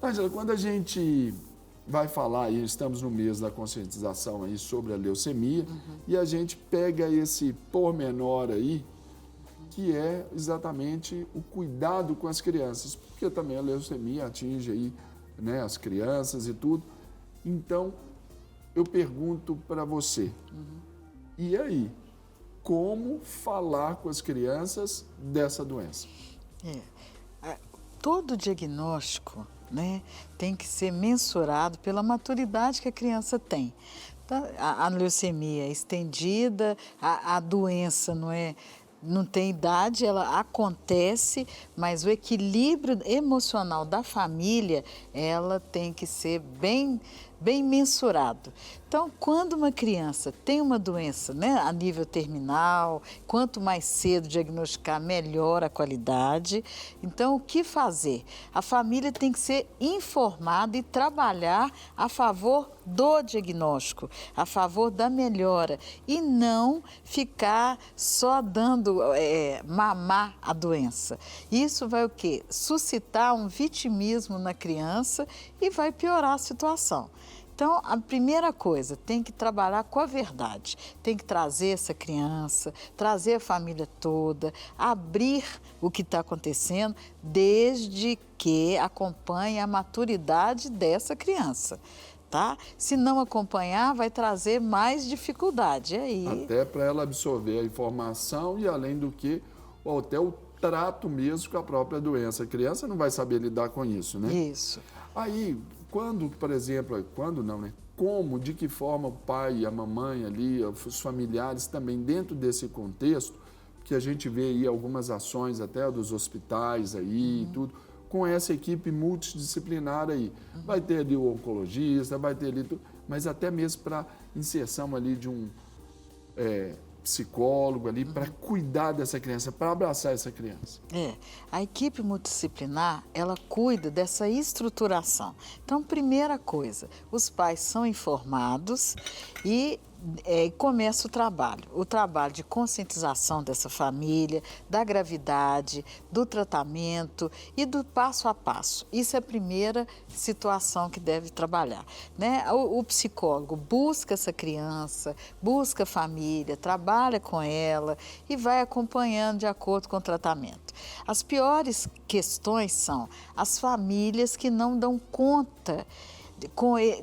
Ângela, quando a gente vai falar aí, estamos no mês da conscientização aí sobre a leucemia, e a gente pega esse pormenor aí, que é exatamente o cuidado com as crianças, porque também a leucemia atinge aí, né, as crianças e tudo. Então, eu pergunto para você, e aí, como falar com as crianças dessa doença? Todo diagnóstico, né, tem que ser mensurado pela maturidade que a criança tem. Então, a leucemia é estendida, a doença não tem idade, ela acontece, mas o equilíbrio emocional da família, ela tem que ser bem mensurado. Então, quando uma criança tem uma doença, né, a nível terminal, quanto mais cedo diagnosticar, melhor a qualidade. Então, o que fazer? A família tem que ser informada e trabalhar a favor do diagnóstico, a favor da melhora, e não ficar só dando mamar a doença. Isso vai o quê? Suscitar um vitimismo na criança e vai piorar a situação. Então, a primeira coisa, tem que trabalhar com a verdade, tem que trazer essa criança, trazer a família toda, abrir o que está acontecendo, desde que acompanhe a maturidade dessa criança, tá? Se não acompanhar, vai trazer mais dificuldade aí. Até para ela absorver a informação e, além do que, até o trato mesmo com a própria doença. A criança não vai saber lidar com isso, né? Isso. Aí, quando, por exemplo, quando não, né? Como, de que forma o pai e a mamãe ali, os familiares também dentro desse contexto, que a gente vê aí algumas ações até dos hospitais aí e tudo, com essa equipe multidisciplinar aí. Vai ter ali o oncologista, vai ter ali tudo, mas até mesmo para inserção ali de um psicólogo ali para cuidar dessa criança, para abraçar essa criança. A equipe multidisciplinar, ela cuida dessa estruturação. Então, primeira coisa, os pais são informados e começa o trabalho de conscientização dessa família, da gravidade, do tratamento e do passo a passo. Isso é a primeira situação que deve trabalhar, né? O psicólogo busca essa criança, busca a família, trabalha com ela e vai acompanhando de acordo com o tratamento. As piores questões são as famílias que não dão conta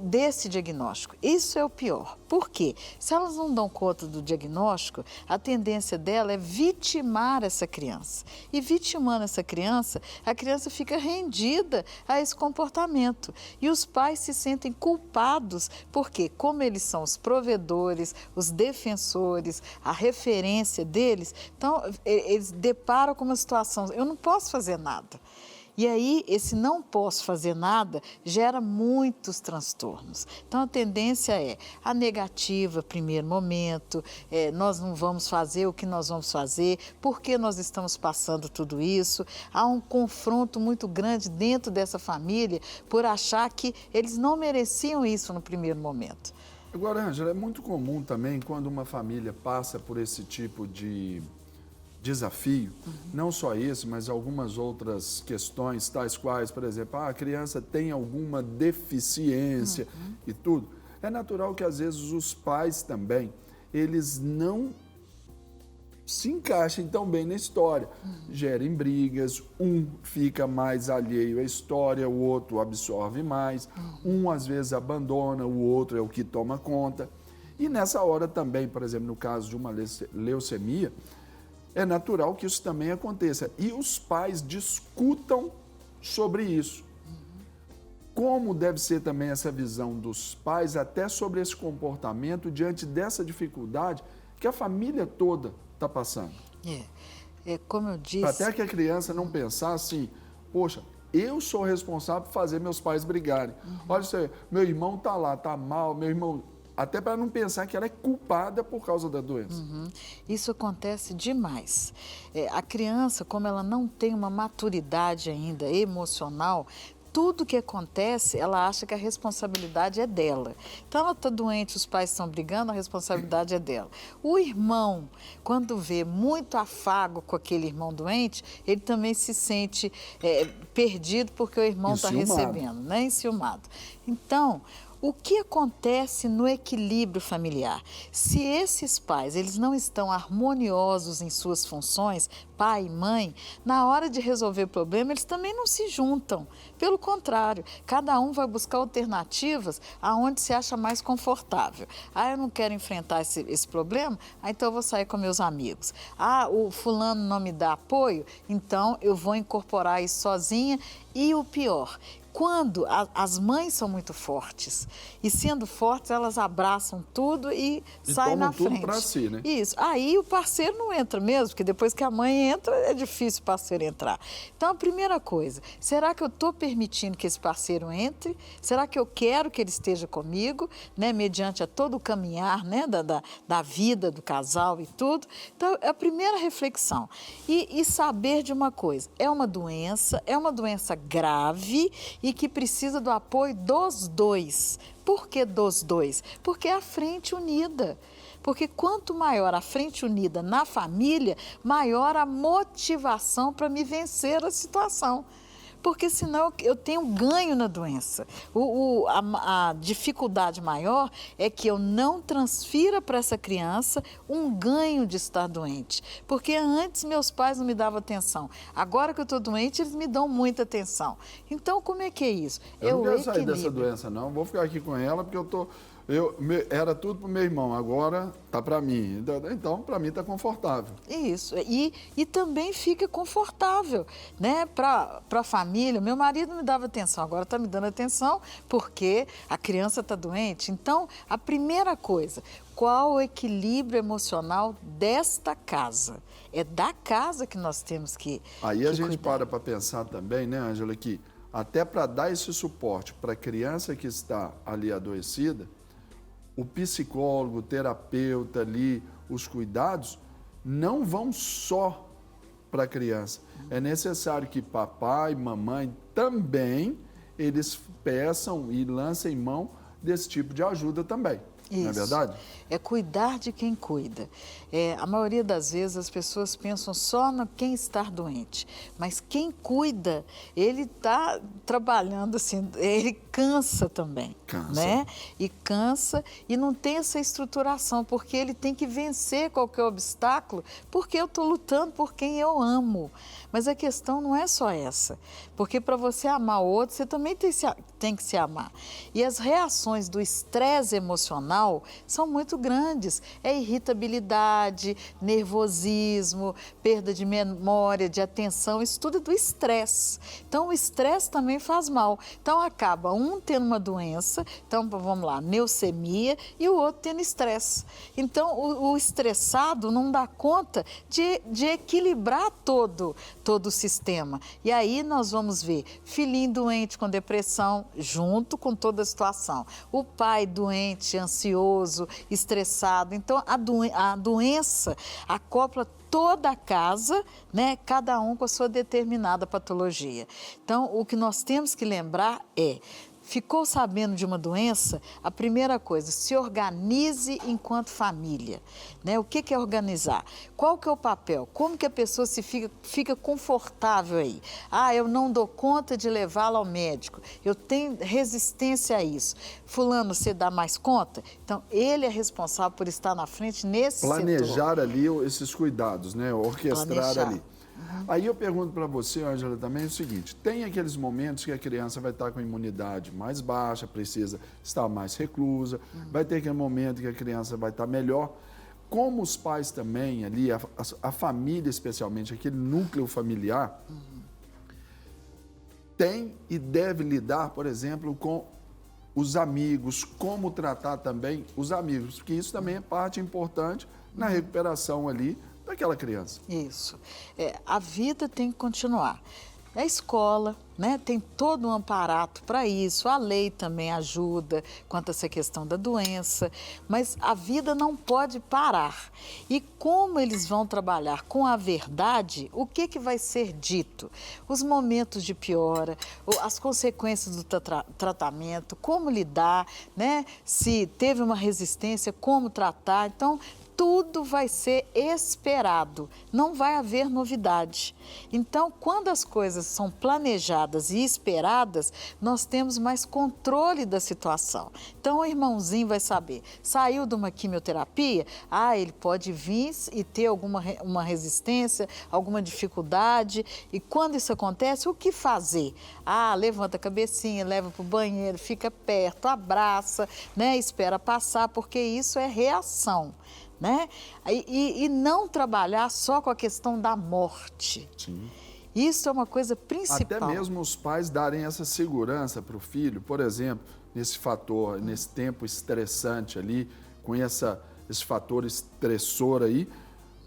desse diagnóstico. Isso é o pior. Por quê? Se elas não dão conta do diagnóstico, a tendência dela é vitimar essa criança. E vitimando essa criança, a criança fica rendida a esse comportamento. E os pais se sentem culpados, porque como eles são os provedores, os defensores, a referência deles, então eles deparam com uma situação, eu não posso fazer nada. E aí, esse não posso fazer nada gera muitos transtornos. Então, a tendência é a negativa, primeiro momento, nós não vamos fazer o que nós vamos fazer, por que nós estamos passando tudo isso. Há um confronto muito grande dentro dessa família por achar que eles não mereciam isso no primeiro momento. Agora, Ângela, é muito comum também quando uma família passa por esse tipo de desafio, não só esse, mas algumas outras questões, tais quais, por exemplo, a criança tem alguma deficiência e tudo. É natural que às vezes os pais também, eles não se encaixem tão bem na história, gerem brigas, um fica mais alheio à história, o outro absorve mais, um às vezes abandona, o outro é o que toma conta. E nessa hora também, por exemplo, no caso de uma leucemia, é natural que isso também aconteça. E os pais discutam sobre isso. Como deve ser também essa visão dos pais, até sobre esse comportamento diante dessa dificuldade que a família toda está passando. Como eu disse... Até que a criança não pensar assim, poxa, eu sou responsável por fazer meus pais brigarem. Olha, meu irmão está lá, está mal, meu irmão... Até para não pensar que ela é culpada por causa da doença. Isso acontece demais. A criança, como ela não tem uma maturidade ainda emocional, tudo que acontece, ela acha que a responsabilidade é dela. Então, ela está doente, os pais estão brigando, a responsabilidade é dela. O irmão, quando vê muito afago com aquele irmão doente, ele também se sente perdido porque o irmão está recebendo, né? Enciumado. Então, o que acontece no equilíbrio familiar? Se esses pais eles não estão harmoniosos em suas funções, pai e mãe, na hora de resolver o problema, eles também não se juntam. Pelo contrário, cada um vai buscar alternativas aonde se acha mais confortável. Ah, eu não quero enfrentar esse problema, então eu vou sair com meus amigos. Ah, o fulano não me dá apoio, então eu vou incorporar isso sozinha. E o pior, quando as mães são muito fortes, e sendo fortes, elas abraçam tudo e saem na frente. Tudo para si, né? Isso. Aí o parceiro não entra mesmo, porque depois que a mãe entra, é difícil o parceiro entrar. Então, a primeira coisa, será que eu estou permitindo que esse parceiro entre? Será que eu quero que ele esteja comigo, né? Mediante a todo o caminhar, né? da vida do casal e tudo? Então, é a primeira reflexão. E saber de uma coisa, é uma doença grave e que precisa do apoio dos dois. Por que dos dois? Porque é a frente unida. Porque quanto maior a frente unida na família, maior a motivação para me vencer a situação. Porque senão eu tenho ganho na doença. A dificuldade maior é que eu não transfira para essa criança um ganho de estar doente. Porque antes meus pais não me davam atenção. Agora que eu estou doente, eles me dão muita atenção. Então, como é que é isso? Eu não quero sair dessa doença, não. Vou ficar aqui com ela, porque era tudo para o meu irmão, agora está para mim. Então, para mim está confortável. Isso. E também fica confortável, né? Para a família. Meu marido me dava atenção, agora está me dando atenção porque a criança está doente. Então, a primeira coisa, qual o equilíbrio emocional desta casa? É da casa que nós temos que Aí a gente cuidar. para pensar também, né, Ângela, que até para dar esse suporte para a criança que está ali adoecida, o psicólogo, o terapeuta ali, os cuidados, não vão só para a criança. É necessário que papai, mamãe também, eles peçam e lancem mão desse tipo de ajuda também. Isso. Não é verdade? É cuidar de quem cuida. A maioria das vezes as pessoas pensam só no quem está doente, mas quem cuida, ele está trabalhando assim, ele cansa também. Cansa. Né? E cansa e não tem essa estruturação, porque ele tem que vencer qualquer obstáculo, porque eu estou lutando por quem eu amo. Mas a questão não é só essa, porque para você amar o outro, você também tem que se amar. E as reações do estresse emocional são muito grandes. É irritabilidade, nervosismo, perda de memória, de atenção, isso tudo é do estresse. Então, o estresse também faz mal. Então, acaba um tendo uma doença, então, vamos lá, leucemia, e o outro tendo estresse. Então, o estressado não dá conta de equilibrar todo o sistema. E aí nós vamos ver filhinho doente com depressão, junto com toda a situação. O pai doente, ansioso, estressado. Então, a doença acopla toda a casa, né? Cada um com a sua determinada patologia. Então, o que nós temos que lembrar é: ficou sabendo de uma doença? A primeira coisa, se organize enquanto família. Né? O que é organizar? Qual que é o papel? Como que a pessoa fica confortável aí? Ah, eu não dou conta de levá-la ao médico. Eu tenho resistência a isso. Fulano, você dá mais conta? Então, ele é responsável por estar na frente nesse Planejar setor. ali esses cuidados, né? Orquestrar ali. Aí eu pergunto para você, Ângela, também o seguinte: tem aqueles momentos que a criança vai estar com a imunidade mais baixa, precisa estar mais reclusa, vai ter aquele momento que a criança vai estar melhor. Como os pais também ali, a família especialmente, aquele núcleo familiar, tem e deve lidar, por exemplo, com os amigos, como tratar também os amigos, porque isso também é parte importante na recuperação ali daquela criança. Isso. A vida tem que continuar. A escola, né, tem todo um aparato para isso, a lei também ajuda quanto a essa questão da doença, mas a vida não pode parar. E como eles vão trabalhar com a verdade, o que vai ser dito? Os momentos de piora, as consequências do tratamento, como lidar, né? Se teve uma resistência, como tratar. Então, tudo vai ser esperado, não vai haver novidade. Então, quando as coisas são planejadas e esperadas, nós temos mais controle da situação. Então, o irmãozinho vai saber, saiu de uma quimioterapia, ele pode vir e ter uma resistência, alguma dificuldade. E quando isso acontece, o que fazer? Levanta a cabecinha, leva para o banheiro, fica perto, abraça, né? Espera passar, porque isso é reação. Né? E não trabalhar só com a questão da morte. Sim. Isso é uma coisa principal. Até mesmo os pais darem essa segurança para o filho, por exemplo, nesse fator, nesse tempo estressante ali, com esse fator estressor aí,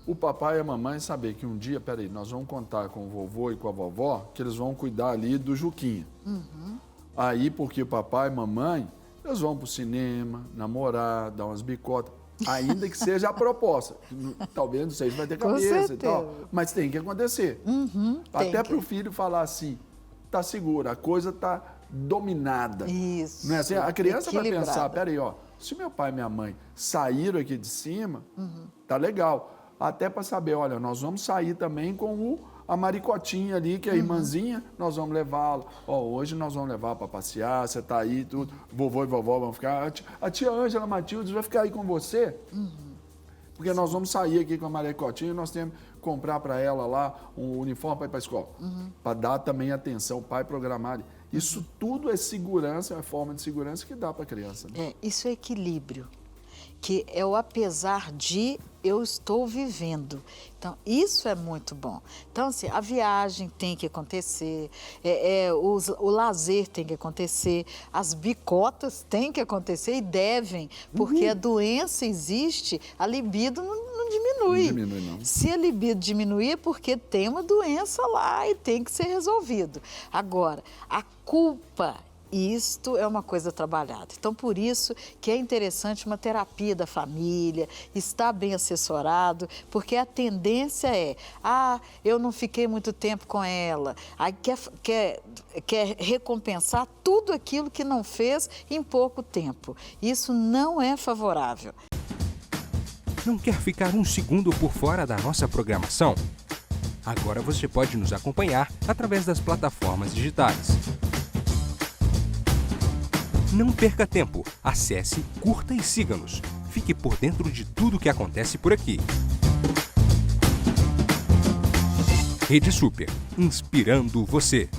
o papai e a mamãe saber que um dia, peraí, nós vamos contar com o vovô e com a vovó, que eles vão cuidar ali do Juquinha. Uhum. Aí, porque o papai e a mamãe, eles vão para o cinema, namorar, dar umas bicotas. Ainda que seja a proposta. Talvez não sei se vai ter cabeça e tal, mas tem que acontecer. Até para o filho falar assim, tá seguro, a coisa tá dominada. Isso. Não é assim? A criança vai pensar, peraí, se meu pai e minha mãe saíram aqui de cima, tá legal. Até para saber, olha, nós vamos sair também com a Maricotinha ali, que é a irmãzinha, nós vamos levá-la. Hoje nós vamos levar para passear, você tá aí, tudo. Vovô e vovó vão ficar. A tia Ângela Matilde vai ficar aí com você. Porque nós vamos sair aqui com a Maricotinha e nós temos que comprar para ela lá um uniforme para ir para a escola. Para dar também atenção, o pai programar. Isso tudo é segurança, é forma de segurança que dá para a criança. Né? Isso é equilíbrio. Que é o apesar de eu estou vivendo. Então, isso é muito bom. Então, assim, a viagem tem que acontecer, o lazer tem que acontecer, as bicotas têm que acontecer e devem, porque a doença existe, a libido não diminui. Não diminui, não. Se a libido diminuir é porque tem uma doença lá e tem que ser resolvido. Agora, a culpa... Isto é uma coisa trabalhada. Então, por isso que é interessante uma terapia da família, estar bem assessorado, porque a tendência é, eu não fiquei muito tempo com ela, aí quer recompensar tudo aquilo que não fez em pouco tempo. Isso não é favorável. Não quer ficar um segundo por fora da nossa programação? Agora você pode nos acompanhar através das plataformas digitais. Não perca tempo, acesse, curta e siga-nos. Fique por dentro de tudo o que acontece por aqui. Rede Super, inspirando você.